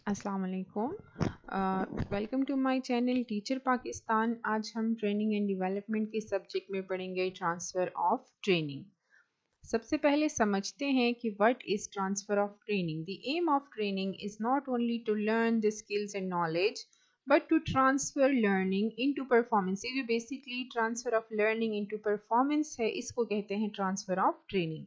अस्सलाम वालेकुम। Welcome to my channel teacher Pakistan. आज हम ट्रेनिंग एंड डेवलपमेंट के सब्जेक्ट में पढ़ेंगे ट्रांसफ़र ऑफ ट्रेनिंग। सबसे पहले समझते हैं कि what is transfer of training. The aim of training is not only to learn the skills and knowledge but to transfer learning into performance. ये जो basically transfer of learning into performance है, इसको कहते हैं transfer of training,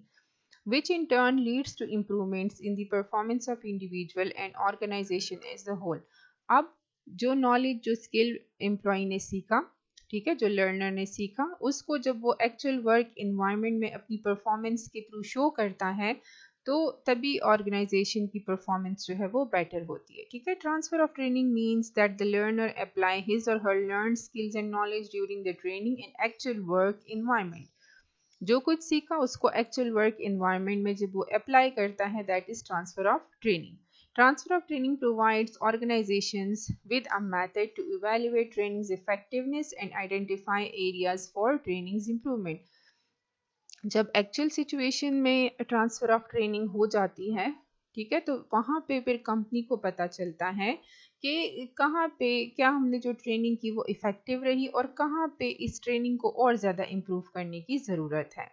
which in turn leads to improvements in the performance of individual and organization as a whole। अब जो knowledge, जो skill employ ने सीखा, ठीक है, जो लर्नर ने सीखा, उसको जब वो एक्चुअल वर्क इन्वायरमेंट में अपनी परफॉर्मेंस के थ्रू शो करता है, तो तभी ऑर्गेनाइजेशन की परफॉर्मेंस जो है वो बेटर होती है। ठीक है, transfer of training means that the learner apply his और her learn skills and knowledge during the training in actual work environment. जो कुछ सीखा उसको एक्चुअल वर्क इन्वायरमेंट में जब वो अप्लाई करता है, that is transfer of training. Transfer of training provides organisations with a method to evaluate trainings effectiveness and identify areas for trainings improvement. जब एक्चुअल सिचुएशन में ट्रांसफ़र ऑफ ट्रेनिंग हो जाती है, ठीक है, तो वहाँ पे फिर कंपनी को पता चलता है कि कहाँ पे क्या हमने जो ट्रेनिंग की वो इफ़ेक्टिव रही और कहाँ पे इस ट्रेनिंग को और ज़्यादा इम्प्रूव करने की ज़रूरत है।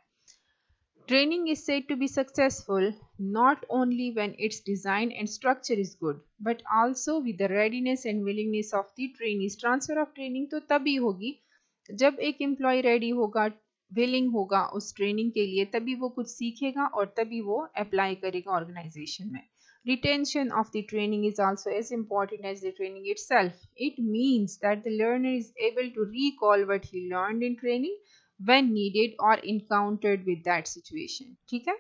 Training is said to be successful not only when its design and structure is good, but also with the readiness and willingness of the trainees। Transfer of training तो तभी होगी जब एक एम्प्लॉय रेडी होगा, विलिंग होगा उस training के लिए, तभी वो कुछ सीखेगा और तभी वो अप्लाई करेगा ऑर्गेनाइजेशन में। Retention of the training is also as important as the training itself. It means that the learner is able to recall what he learned in training when needed or encountered with that situation। ठीक है,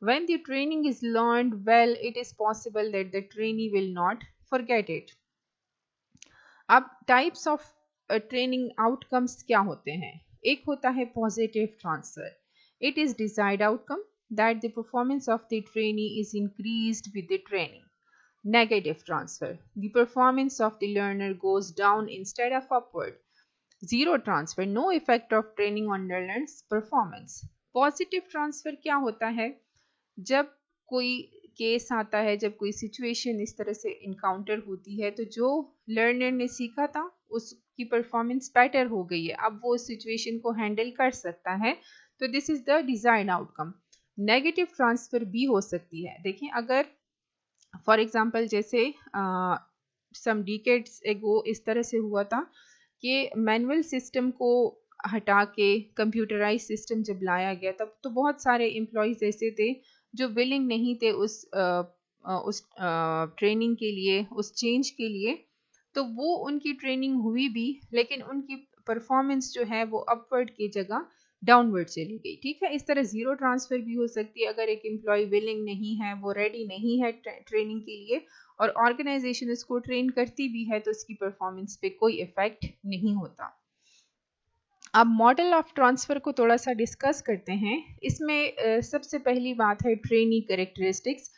when the training is learned well, it is possible that the trainee will not forget it। अब types of training outcomes क्या होते हैं? एक होता है positive transfer. It is desired outcome that the performance of the trainee is increased with the training. Negative transfer, the performance of the learner goes down instead of upward। Zero transfer, no effect of training on learner's performance। Positive transfer क्या होता है? जब कोई case आता है, जब कोई situation इस तरह से इनकाउंटर होती है, तो जो लर्नर ने सीखा था उसकी परफॉर्मेंस बेटर हो गई है, अब वो उस सिचुएशन को हैंडल कर सकता है, तो this is the desired outcome. Negative transfer भी हो सकती है। देखें, अगर फॉर एग्जांपल जैसे सम डिकेड्स एगो इस तरह से हुआ था कि मैनुअल सिस्टम को हटा के कंप्यूटराइज सिस्टम जब लाया गया, तब तो बहुत सारे एम्प्लॉयज़ ऐसे थे जो विलिंग नहीं थे उस ट्रेनिंग के लिए, उस चेंज के लिए। तो वो उनकी ट्रेनिंग हुई भी, लेकिन उनकी परफॉर्मेंस जो है वो अपवर्ड की जगह डाउनवर्ड चली गई। ठीक है, इस तरह ज़ीरो ट्रांसफ़र भी हो सकती है। अगर एक एम्प्लॉय विलिंग नहीं है, वो रेडी नहीं है ट्रेनिंग के लिए, और ऑर्गेनाइजेशन इसको ट्रेन करती भी है, तो इसकी परफॉर्मेंस पे कोई इफ़ेक्ट नहीं होता। अब मॉडल ऑफ ट्रांसफ़र को थोड़ा सा डिस्कस करते हैं। इसमें सबसे पहली बात है ट्रेनी कैरेक्टरिस्टिक्स,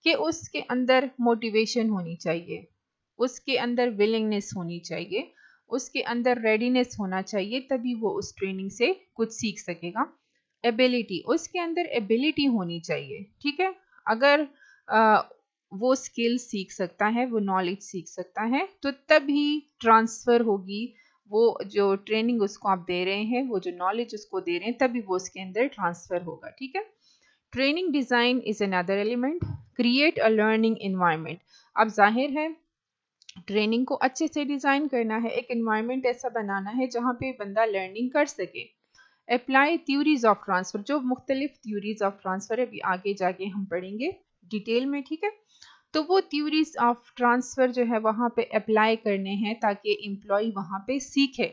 कि उसके अंदर मोटिवेशन होनी चाहिए, उसके अंदर विलिंगनेस होनी चाहिए, उसके अंदर रेडीनेस होना चाहिए, तभी वो उस ट्रेनिंग से कुछ सीख सकेगा। एबिलिटी, उसके अंदर एबिलिटी होनी चाहिए। ठीक है, अगर वो स्किल सीख सकता है, वो नॉलेज सीख सकता है, तो तभी ट्रांसफ़र होगी। वो जो ट्रेनिंग उसको आप दे रहे हैं, वो जो नॉलेज उसको दे रहे हैं, तभी वो उसके अंदर ट्रांसफ़र होगा। ठीक है, training design is another element. Create a learning environment. अब जाहिर है ट्रेनिंग को अच्छे से डिज़ाइन करना है, एक इन्वायरमेंट ऐसा बनाना है जहाँ पे बंदा लर्निंग कर सके। अप्लाई थ्योरीज ऑफ ट्रांसफ़र, जो मुख्तलिफ थ्योरीज ऑफ ट्रांसफ़र है, अभी आगे जाके हम पढ़ेंगे डिटेल में। ठीक है, तो वो थ्योरीज ऑफ ट्रांसफ़र जो है वहाँ पे अप्लाई करने हैं ताकि एम्प्लॉय वहाँ पे सीखे।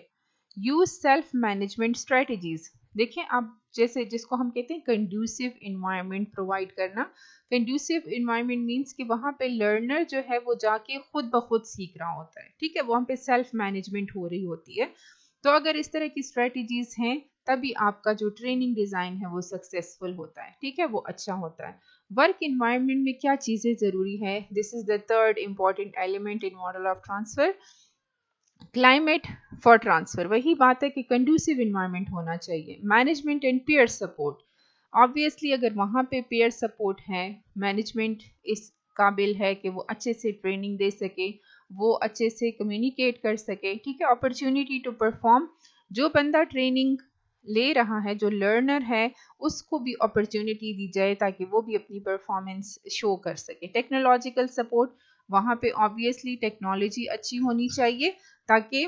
Use self management strategies. देखें, आप जैसे जिसको हम कहते हैं कंड्यूसिव इन्वायरमेंट प्रोवाइड करना। कंड्यूसिव इन्वायरमेंट मीन्स कि वहाँ पे लर्नर जो है वो जाके खुद ब खुद सीख रहा होता है। ठीक है, वहाँ पे सेल्फ मैनेजमेंट हो रही होती है। तो अगर इस तरह की स्ट्रेटजीज हैं, तभी आपका जो ट्रेनिंग डिज़ाइन है वो सक्सेसफुल होता है। ठीक है, वो अच्छा होता है। वर्क इन्वायरमेंट में क्या चीज़ें ज़रूरी है? This is the third important element in model of transfer. Climate for transfer, वही बात है कि कंड्यूसिव इन्वायरमेंट होना चाहिए। Management and peer support, obviously अगर वहाँ पे पीयर सपोर्ट है, मैनेजमेंट इस काबिल है कि वो अच्छे से ट्रेनिंग दे सके, वो अच्छे से कम्युनिकेट कर सके, ठीक है। अपॉर्चुनिटी टू परफॉर्म, जो बंदा ट्रेनिंग ले रहा है, जो लर्नर है, उसको भी अपॉर्चुनिटी दी जाए ताकि वो भी अपनी परफॉर्मेंस शो कर सके। टेक्नोलॉजिकल सपोर्ट, वहाँ पे ऑब्वियसली टेक्नोलॉजी अच्छी होनी चाहिए ताकि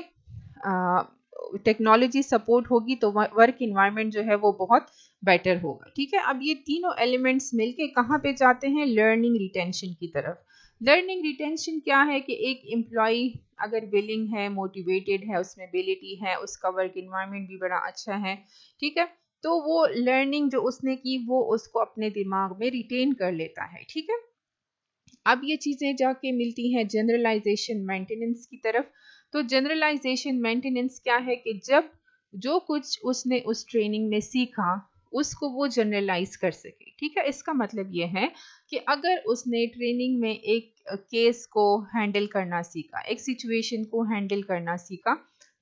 टेक्नोलॉजी सपोर्ट होगी तो वर्क इन्वायरमेंट जो है वो बहुत बेटर होगा, ठीक है। अब ये तीनों एलिमेंट्स मिलके कहाँ पे जाते हैं? लर्निंग रिटेंशन की तरफ। लर्निंग रिटेंशन क्या है कि एक एम्प्लॉय अगर विलिंग है, मोटिवेटेड है, उसमें एबिलिटी है, उसका वर्क इन्वायरमेंट भी बड़ा अच्छा है, ठीक है, तो वो लर्निंग जो उसने की वो उसको अपने दिमाग में रिटेन कर लेता है, ठीक है। अब ये चीज़ें जाके मिलती हैं जनरलाइजेशन मेंटेनेंस की तरफ। तो जनरलाइजेशन मेंटेनेंस क्या है कि जब जो कुछ उसने उस ट्रेनिंग में सीखा उसको वो जनरलाइज कर सके, ठीक है। इसका मतलब ये है कि अगर उसने ट्रेनिंग में एक केस को हैंडल करना सीखा, एक सिचुएशन को हैंडल करना सीखा,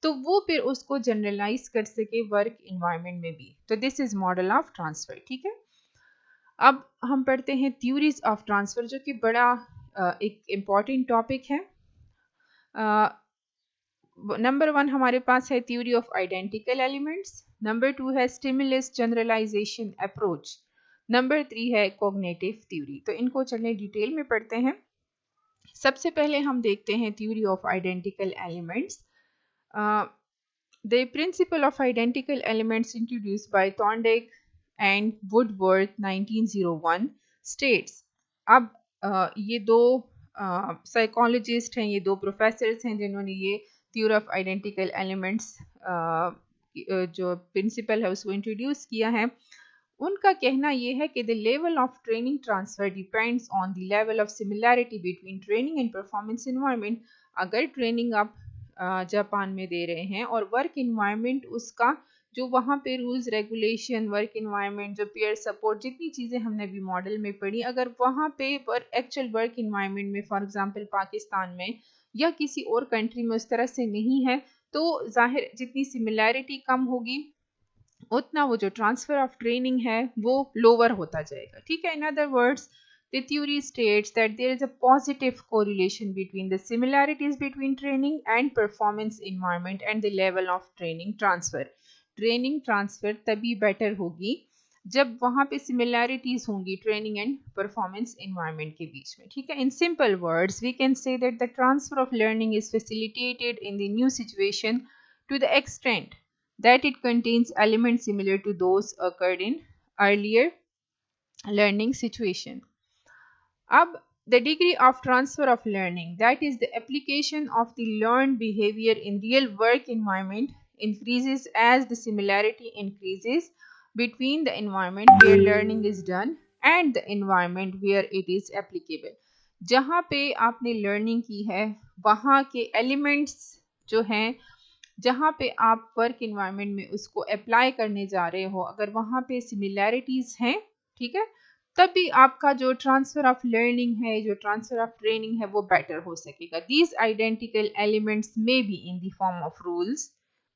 तो वो फिर उसको जनरलाइज कर सके वर्क इन्वायरमेंट में भी। तो this is model of transfer, ठीक है। अब हम पढ़ते हैं थ्योरीज ऑफ ट्रांसफर, जो कि बड़ा एक इम्पॉर्टेंट टॉपिक है। नंबर 1 हमारे पास है theory of identical elements, number 2 है स्टिमुलस जनरलाइजेशन अप्रोच, नंबर 3 है कॉग्निटिव थ्योरी। तो इनको चलिए डिटेल में पढ़ते हैं। सबसे पहले हम देखते हैं theory of identical elements. The principle of identical elements introduced by Thorndike and Woodworth 1901 states। अब ये दो साइकोलॉजिस्ट हैं, ये दो प्रोफेसर्स हैं जिन्होंने ये थ्योरी ऑफ आइडेंटिकल एलिमेंट्स जो प्रिंसिपल है उसको इंट्रोड्यूस किया है। उनका कहना यह है कि the level of training transfer depends on the level of similarity between training and performance environment. अगर ट्रेनिंग आप जापान में दे रहे हैं और वर्क इन्वायरमेंट उसका जो वहाँ पे रूल्स रेगुलेशन, वर्क इन्वायरमेंट, जो पीयर सपोर्ट, जितनी चीज़ें हमने अभी मॉडल में पढ़ी, अगर वहाँ पे एक्चुअल वर्क इन्वायरमेंट में फॉर एग्जांपल पाकिस्तान में या किसी और कंट्री में उस तरह से नहीं है, तो जाहिर जितनी सिमिलैरिटी कम होगी उतना वो जो ट्रांसफर ऑफ ट्रेनिंग है वो लोअर होता जाएगा, ठीक है। In other words, the theory states that there is a positive correlation between the similarities between training and performance environment and the level of training transfer। Training transfer तभी better होगी जब वहाँ पे सिमिलैरिटीज होंगी ट्रेनिंग एंड परफॉर्मेंस इन्वायरमेंट के बीच में, ठीक है। In simple words we can say that the transfer of learning is facilitated in the new situation to the extent that it contains elements similar to those occurred in earlier learning situation। अब the degree of transfer of learning, that is the application of the learned behavior in real work environment, increases as the similarity increases between the environment where learning is done and the environment where it is applicable। जहाँ पे आपने learning की है वहाँ के elements जो हैं, जहाँ पे आप वर्क इन्वायरमेंट में उसको अप्लाई करने जा रहे हो, अगर वहाँ पे सिमिलैरिटीज हैं, ठीक है, तभी आपका जो ट्रांसफर ऑफ लर्निंग है, जो ट्रांसफर ऑफ ट्रेनिंग है, वो बेटर हो सकेगा। These identical elements may be in the form of rules,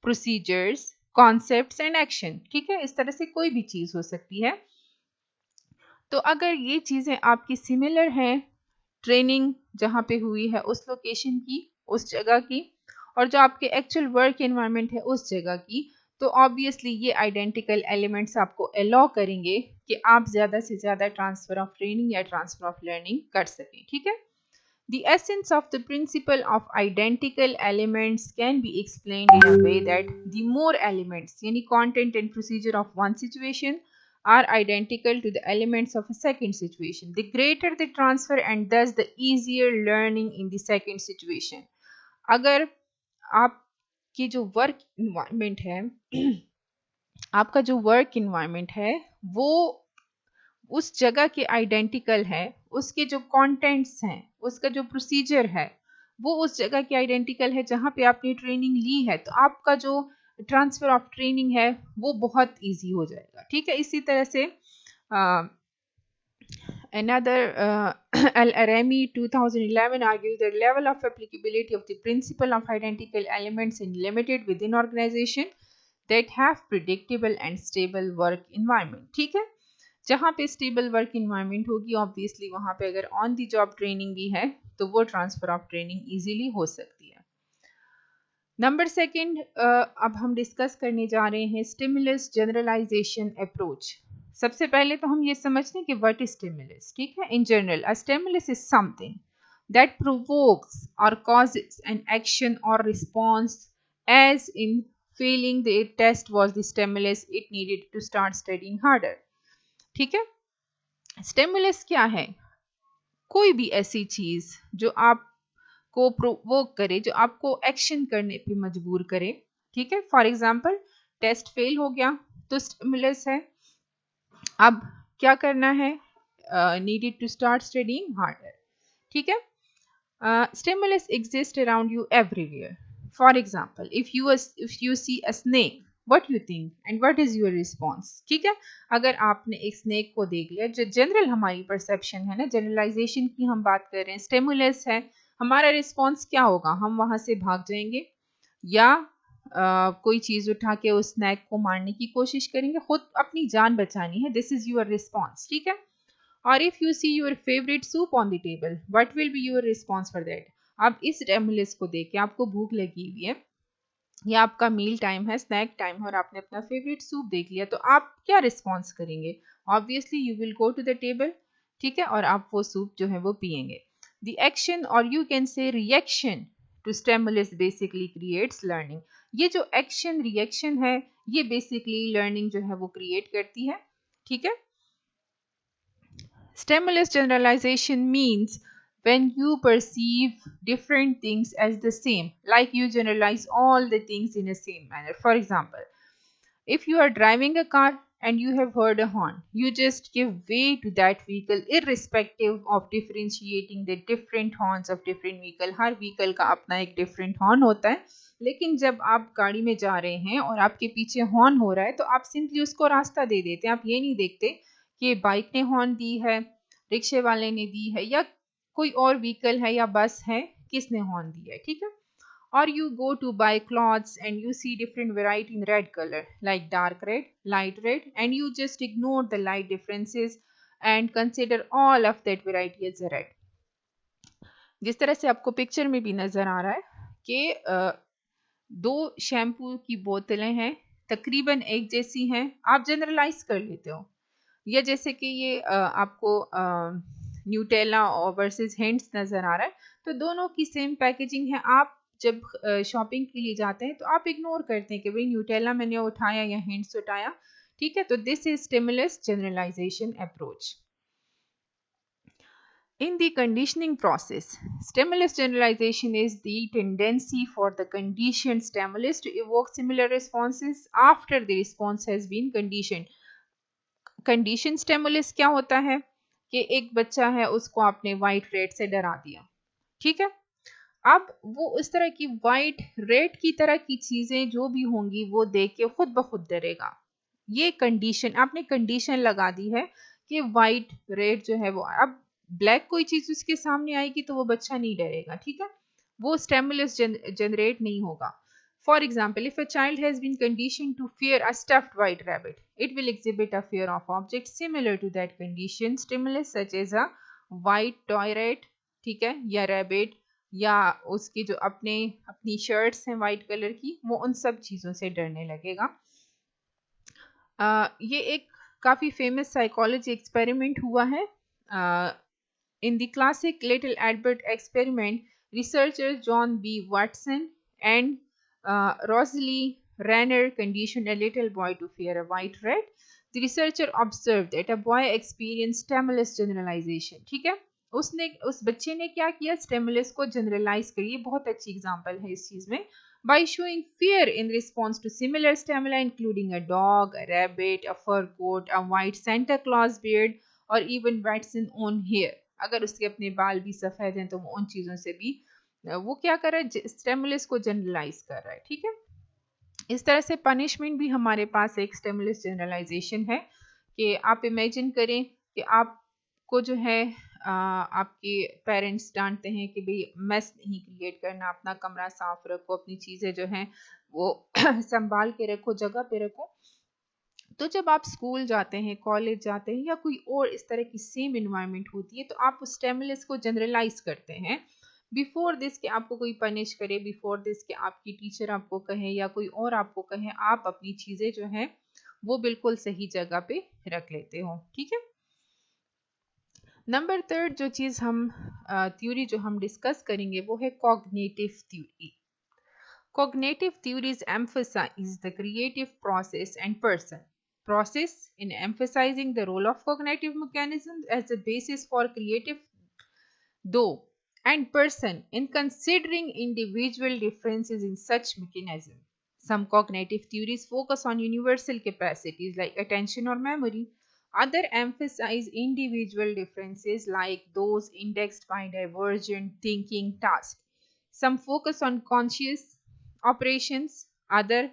procedures, concepts and action, ठीक है। इस तरह से कोई भी चीज हो सकती है। तो अगर ये चीजें आपकी सिमिलर हैं, ट्रेनिंग जहाँ पे हुई है उस लोकेशन की, उस जगह की, और जो आपके एक्चुअल वर्क एनवायरनमेंट है उस जगह की, तो ऑब्वियसली ये आइडेंटिकल एलिमेंट्स आपको अलाउ करेंगे कि आप ज़्यादा से ज़्यादा ट्रांसफ़र ऑफ ट्रेनिंग या ट्रांसफ़र ऑफ लर्निंग कर सकें, ठीक है। The essence of the principle of identical elements can be explained in a way that the more elements, yani content and procedure of one situation, are identical to the elements of a second situation, the greater the transfer and thus the easier learning in the second situation। अगर आपकी जो work environment है आपका जो work environment है वो उस जगह के आइडेंटिकल है, उसके जो कंटेंट्स हैं, उसका जो प्रोसीजर है वो उस जगह के आइडेंटिकल है जहाँ पे आपने ट्रेनिंग ली है, तो आपका जो ट्रांसफर ऑफ ट्रेनिंग है वो बहुत इजी हो जाएगा, ठीक है। इसी तरह से another Al-Arami 2011 argued that level of applicability of the principle of identical elements is limited within organization that have predictable and stable work environment, ठीक है। जहाँ पे स्टेबल वर्क इन्वायरमेंट होगी ऑब्वियसली वहाँ पे अगर ऑन द जॉब ट्रेनिंग भी है तो वो ट्रांसफ़र ऑफ ट्रेनिंग इजीली हो सकती है। नंबर सेकंड, अब हम डिस्कस करने जा रहे हैं स्टिमुलस जनरलाइजेशन अप्रोच। सबसे पहले तो हम ये समझते हैं कि व्हाट इज स्टिमुलस। ठीक है, in general a stimulus is something that provokes or causes an action or response, as in failing the test was the stimulus it needed to start studying harder। ठीक है, stimulus क्या है? कोई भी ऐसी चीज जो आपको प्रोवोक करे, जो आपको एक्शन करने पे मजबूर करे। ठीक है, फॉर एग्जाम्पल टेस्ट फेल हो गया तो स्टिमुलस है, अब क्या करना है? Needed to start studying harder. ठीक है, stimulus exists around you everywhere. For example, if you see a snake, what you think and what is your response? ठीक है, अगर आपने एक स्नेक को देख लिया, जो जनरल हमारी परसेप्शन है ना, जनरलाइजेशन की हम बात कर रहे हैं, स्टिमुलस है, हमारा रिस्पॉन्स क्या होगा? हम वहां से भाग जाएंगे या कोई चीज उठा के उस स्नैक को मारने की कोशिश करेंगे, खुद अपनी जान बचानी है। This is your response. ठीक है, और if you see your favourite soup on the table, what will be your response for that? अब इस स्टिमुलस को देख के आपको भूख लगी हुई है या आपका मील टाइम है, स्नैक टाइम है, और आपने अपना फेवरेट सूप देख लिया, तो आप क्या रिस्पॉन्स करेंगे? Obviously you will go to the table. ठीक है, और आप वो सूप जो है वो पियेंगे। The action or you can say reaction to stimulus basically creates learning. ये जो एक्शन रिएक्शन है ये बेसिकली लर्निंग जो है वो क्रिएट करती है। ठीक है, stimulus generalization means when you perceive different things as the same, like you generalize all the things in the same manner. For example, if you are driving a car and you have heard a horn, you just give way to that vehicle irrespective of differentiating the different horns of different vehicle। Her vehicle का अपना एक different horn होता है, लेकिन जब आप गाड़ी में जा रहे हैं और आपके पीछे हॉर्न हो रहा है तो आप सिंपली उसको रास्ता दे देते हैं। आप ये नहीं देखते कि बाइक ने हॉर्न दी है, रिक्शे वाले ने दी है, या कोई और व्हीकल है या बस है, किसने हॉर्न दी है। ठीक है, or you go to buy clothes and you see different variety in red color like dark red, light red, and you just ignore the light differences and consider all of that variety as a red। जिस तरह से आपको picture में भी नजर आ रहा है कि दो शैम्पू की बोतलें हैं, तकरीबन एक जैसी हैं, आप जनरलाइज कर लेते हो। या जैसे कि ये आपको न्यूटेला और वर्सेस हिंट्स नज़र आ रहा है, तो दोनों की सेम पैकेजिंग है। आप जब शॉपिंग के लिए जाते हैं तो आप इग्नोर करते हैं कि भाई न्यूटेला मैंने उठाया या हिंट्स उठाया। ठीक है, तो this is stimulus generalisation approach. In the conditioning process, stimulus generalization is the tendency for the conditioned stimulus to evoke similar responses after the response has been conditioned। Condition stimulus क्या होता है कि एक बच्चा है, उसको आपने वाइट रेड से डरा दिया। ठीक है, अब वो उस तरह की वाइट रेड की तरह की चीजें जो भी होंगी वो देख के खुद ब खुद डरेगा। ये कंडीशन, आपने कंडीशन लगा दी है कि वाइट रेड जो है वो, अब ब्लैक कोई चीज उसके सामने आएगी तो वो बच्चा नहीं डरेगा। ठीक है, वो स्टिमुलस जनरेट नहीं होगा। For example, if a child has been conditioned to fear a stuffed white rabbit, it will exhibit a fear of objects similar to that condition stimulus, such as a white toy rat, ठीक है, या rabbit, या उसकी जो अपनी shirts हैं white colour की, वो उन सब चीज़ों से डरने लगेगा। ये एक काफ़ी फेमस साइकोलॉजी एक्सपेरिमेंट हुआ है। In the classic Little Albert experiment, researchers John B. Watson and Rosalie Renner conditioned a little boy to fear a white rat. The researcher observed that a boy experienced stimulus generalization। ठीक है, उस बच्चे ने क्या किया? Stimulus को generalise करिए। बहुत अच्छी एग्जांपल है इस चीज में। By showing fear in response to similar stimuli including a dog, a rabbit, a fur coat, a white Santa Claus beard, or even Watson own hair। अगर उसके अपने बाल भी सफेद हैं तो वो उन चीजों से भी वो क्या कर रहा है? स्टिमुलस को जनरलाइज कर रहा है। ठीक है, इस तरह से पनिशमेंट भी हमारे पास एक स्टिमुलस जनरलाइजेशन है कि आप इमेजिन करें कि आपको जो है आपके पेरेंट्स डांटते हैं कि भाई मेस नहीं क्रिएट करना, अपना कमरा साफ रखो, अपनी चीज़ें जो हैं वो संभाल के रखो, जगह पे रखो। तो जब आप स्कूल जाते हैं, कॉलेज जाते हैं या कोई और इस तरह की सेम इन्वायरमेंट होती है, तो आप उस स्टिमुलस को जनरलाइज करते हैं बिफोर दिस कि आपको कोई पनिश करे, बिफोर दिस कि आपकी टीचर आपको कहे या कोई और आपको कहे, आप अपनी चीज़ें जो हैं वो बिल्कुल सही जगह पे रख लेते हो। ठीक है। नंबर थर्ड जो चीज़ हम थ्योरी जो हम डिस्कस करेंगे वो है cognitive theory. Cognitive theories emphasize the creative process and person. Process in emphasizing the role of cognitive mechanisms as a basis for creative though, and person in considering individual differences in such mechanism. Some cognitive theories focus on universal capacities like attention or memory. Other emphasize individual differences like those indexed by divergent thinking tasks. Some focus on conscious operations, other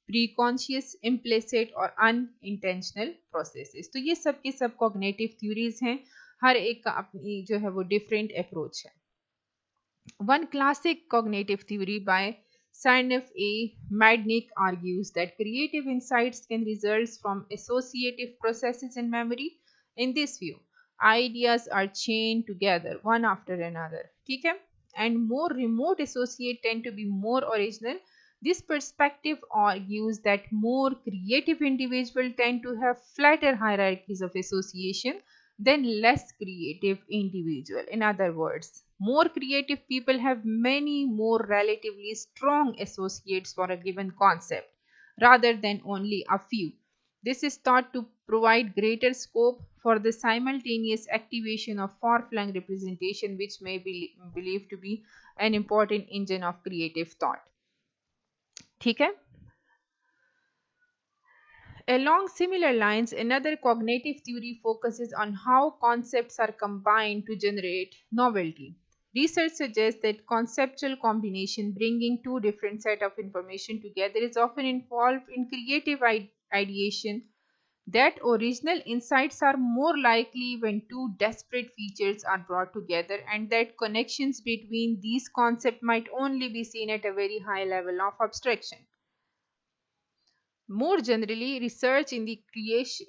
preconscious, implicit और unintentional processes. तो ये सब के सब cognitive theories हैं, हर एक का अपनी जो है वो different approach है। One classic cognitive theory by Sarnoff A. Madnick argues that creative insights can result from associative processes in memory. In this view, ideas are chained together one after another. ठीक है? And more remote associates tend to be more original. This perspective argues that more creative individuals tend to have flatter hierarchies of association than less creative individual. In other words, more creative people have many more relatively strong associates for a given concept rather than only a few. This is thought to provide greater scope for the simultaneous activation of far-flung representation, which may be believed to be an important engine of creative thought. ठीक है? Along similar lines, another cognitive theory focuses on how concepts are combined to generate novelty. Research suggests that conceptual combination, bringing two different sets of information together, is often involved in creative ideation. That original insights are more likely when two disparate features are brought together, and that connections between these concepts might only be seen at a very high level of abstraction. More generally, research in the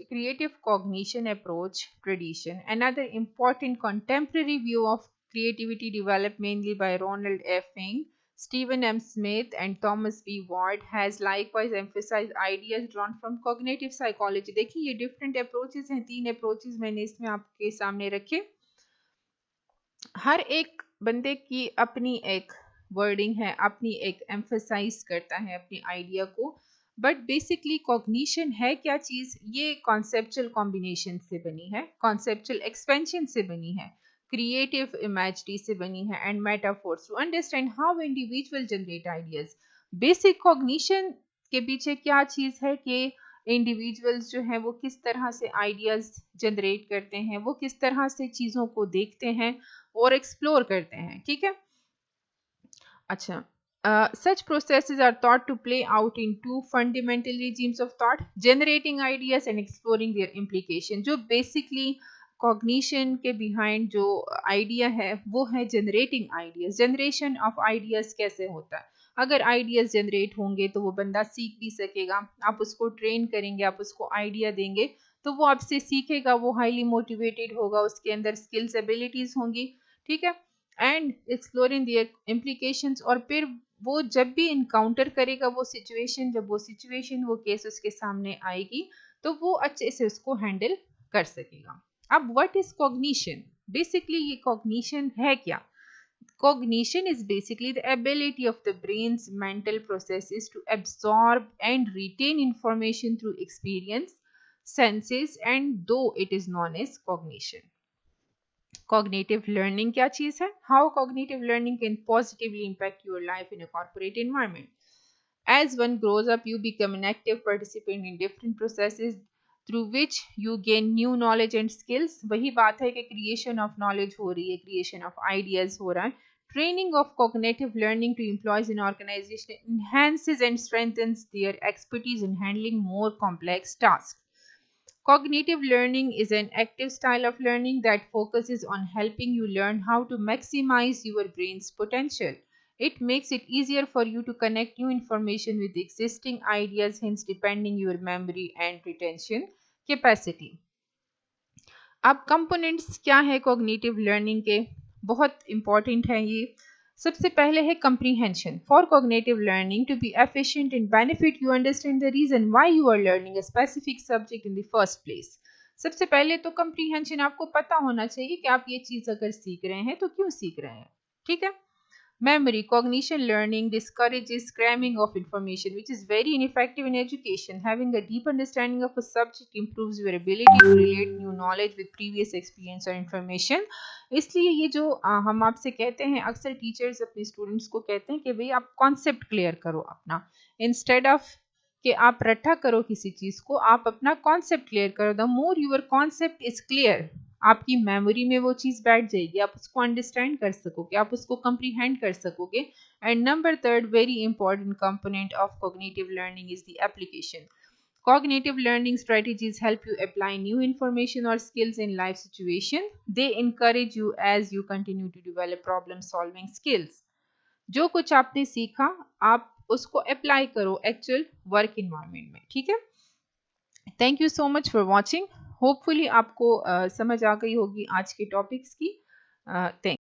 creative cognition approach tradition, another important contemporary view of creativity developed mainly by Ronald F. Fink, Stephen M. Smith, and Thomas B. Ward, has likewise emphasized ideas drawn from cognitive psychology. देखिए ये different approaches हैं, 3 approaches मैंने इसमें आपके सामने रखे। हर एक बंदे की अपनी एक वर्डिंग है, अपनी एक एम्फसाइज करता है अपनी आइडिया को, बट बेसिकली कॉग्निशन है क्या चीज़, ये कॉन्सेप्चुअल कॉम्बिनेशन से बनी है, कॉन्सेप्चुअल एक्सपेंशन से बनी है, क्रिएटिव इमेजरी से बनी है, and metaphors to understand how individual generate ideas. Basic cognition के पीछे क्या चीज़ है कि इंडिविजुअल्स जो हैं वो किस तरह से आइडियाज जनरेट करते हैं, वो किस तरह से चीज़ों को देखते हैं और एक्सप्लोर करते हैं। ठीक है। अच्छा, such processes are thought to play out in two fundamental regimes of thought, generating ideas and exploring their implication. जो basically cognition के behind जो idea है वो है generating ideas. Generation of ideas कैसे होता है, अगर आइडियाज जनरेट होंगे तो वो बंदा सीख भी सकेगा, आप उसको ट्रेन करेंगे, आप उसको आइडिया देंगे तो वो आपसे सीखेगा, वो हाईली मोटिवेटेड होगा, उसके अंदर स्किल्स एबिलिटीज होंगी। ठीक है। एंड एक्सप्लोरिंग दियर इम्प्लीकेशंस, और फिर वो जब भी इनकाउंटर करेगा वो सिचुएशन, जब वो सिचुएशन वो केस उसके सामने आएगी तो वो अच्छे से उसको हैंडल कर सकेगा। अब व्हाट इज कॉग्निशन, बेसिकली ये कॉग्निशन है क्या? Cognition is basically the ability of the brain's mental processes to absorb and retain information through experience, senses, and though it is known as cognition. Cognitive learning क्या चीज़ है? How cognitive learning can positively impact your life in a corporate environment. As one grows up, you become an active participant in different processes through which you gain new knowledge and skills. वही बात है कि creation of knowledge हो रही है, creation of ideas हो रहा है. Training of cognitive learning to employees in organization enhances and strengthens their expertise in handling more complex tasks. Cognitive learning is an active style of learning that focuses on helping you learn how to maximize your brain's potential. It makes it easier for you to connect new information with existing ideas, hence depending your memory and retention capacity. अब components क्या है cognitive learning के, बहुत important है ये। सबसे पहले है comprehension. For cognitive learning to be efficient and benefit, you understand the reason why you are learning a specific subject in the first place. सबसे पहले तो comprehension आपको पता होना चाहिए कि आप ये चीज़ अगर सीख रहे हैं तो क्यों सीख रहे हैं, ठीक है। Memory, cognition learning discourages cramming of information, which is very ineffective in education. Having a deep understanding of a subject improves your ability to relate new knowledge with previous experience or information. इसलिए ये जो हम आपसे कहते हैं, अक्सर teachers अपने students को कहते हैं कि भाई आप कॉन्सेप्ट क्लियर करो अपना, इंस्टेड ऑफ कि आप रट्टा करो किसी चीज़ को, आप अपना कॉन्सेप्ट क्लियर करो। The more your concept is clear, आपकी मेमोरी में वो चीज़ बैठ जाएगी, आप उसको अंडरस्टैंड कर सकोगे, आप उसको कंप्रीहेंड कर सकोगे। And number third very important component of cognitive learning is the application. Cognitive learning strategies help you apply new information or skills in life situation. They encourage you as you continue to develop problem solving skills. जो कुछ आपने सीखा आप उसको apply करो actual work environment में, ठीक है। Thank you so much for watching. Hopefully आपको समझ आ गई होगी आज के टॉपिक्स की। थैंक